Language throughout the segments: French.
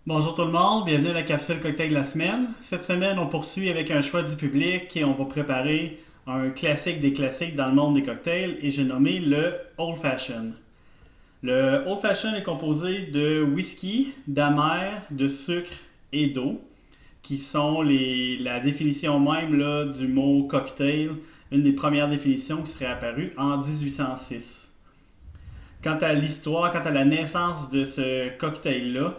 Bonjour tout le monde, bienvenue à la capsule cocktail de la semaine. Cette semaine, on poursuit avec un choix du public et on va préparer un classique des classiques dans le monde des cocktails et j'ai nommé le Old Fashion. Le Old Fashion est composé de whisky, d'amer, de sucre et d'eau, qui sont la définition même là, du mot cocktail, une des premières définitions qui serait apparue en 1806. Quant à l'histoire, quant à la naissance de ce cocktail-là,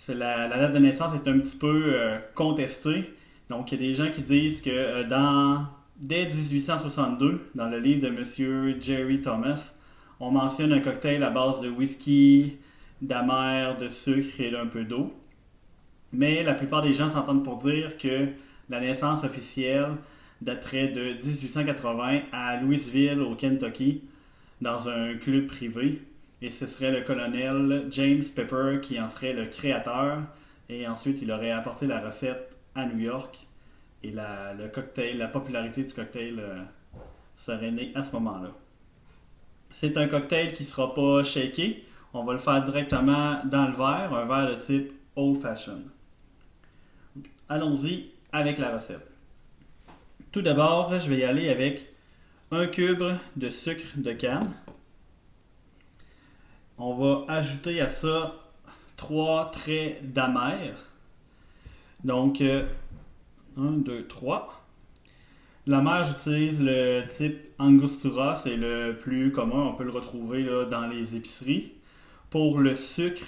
la date de naissance est un petit peu contestée. Donc, il y a des gens qui disent que dès 1862, dans le livre de Monsieur Jerry Thomas, on mentionne un cocktail à base de whisky, d'amer, de sucre et d'un peu d'eau. Mais la plupart des gens s'entendent pour dire que la naissance officielle daterait de 1880 à Louisville, au Kentucky, dans un club privé. Et ce serait le colonel James Pepper qui en serait le créateur. Et ensuite, il aurait apporté la recette à New York. Et le cocktail, la popularité du cocktail serait née à ce moment-là. C'est un cocktail qui ne sera pas shaké. On va le faire directement dans le verre, un verre de type Old Fashion. Allons-y avec la recette. Tout d'abord, je vais y aller avec un cube de sucre de canne. On va ajouter à ça 3 traits d'amer. Donc, 1, 2, 3. L'amer, j'utilise le type Angostura, c'est le plus commun, on peut le retrouver là, dans les épiceries. Pour le sucre,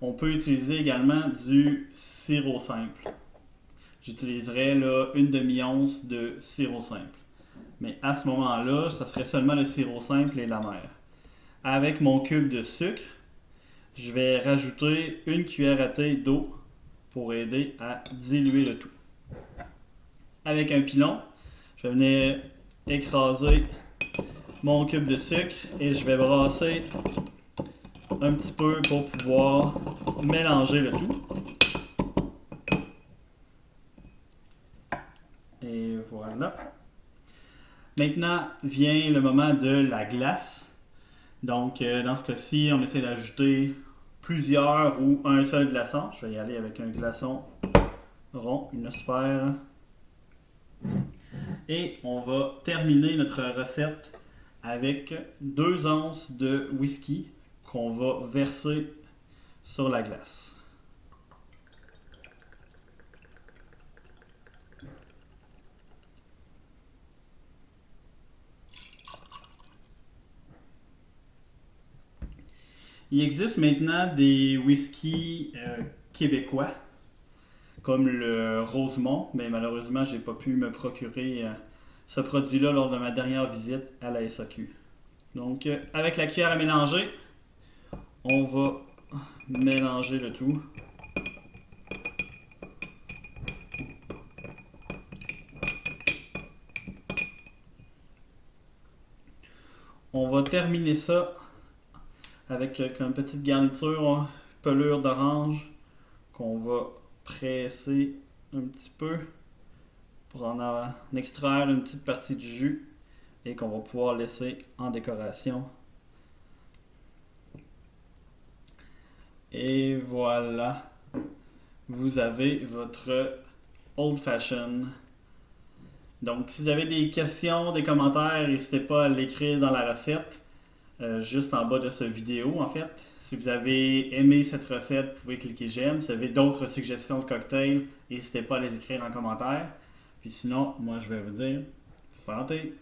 on peut utiliser également du sirop simple. J'utiliserai là, une demi-once de sirop simple. Mais à ce moment-là, ça serait seulement le sirop simple et l'amer. Avec mon cube de sucre, je vais rajouter une cuillère à thé d'eau pour aider à diluer le tout. Avec un pilon, je vais venir écraser mon cube de sucre et je vais brasser un petit peu pour pouvoir mélanger le tout. Et voilà. Maintenant vient le moment de la glace. Donc, dans ce cas-ci, on essaie d'ajouter plusieurs ou un seul glaçon. Je vais y aller avec un glaçon rond, une sphère. Et on va terminer notre recette avec 2 onces de whisky qu'on va verser sur la glace. Il existe maintenant des whiskies québécois, comme le Rosemont, mais malheureusement, j'ai pas pu me procurer ce produit-là lors de ma dernière visite à la SAQ. Donc, avec la cuillère à mélanger, on va mélanger le tout. On va terminer ça avec une petite garniture, pelure d'orange qu'on va presser un petit peu pour en extraire une petite partie du jus et qu'on va pouvoir laisser en décoration. Et voilà, vous avez votre Old Fashion. Donc, si vous avez des questions, des commentaires, n'hésitez pas à l'écrire dans la recette, juste en bas de cette vidéo en fait. Si vous avez aimé cette recette, vous pouvez cliquer j'aime. Si vous avez d'autres suggestions de cocktails, n'hésitez pas à les écrire en commentaire. Puis sinon, moi je vais vous dire santé!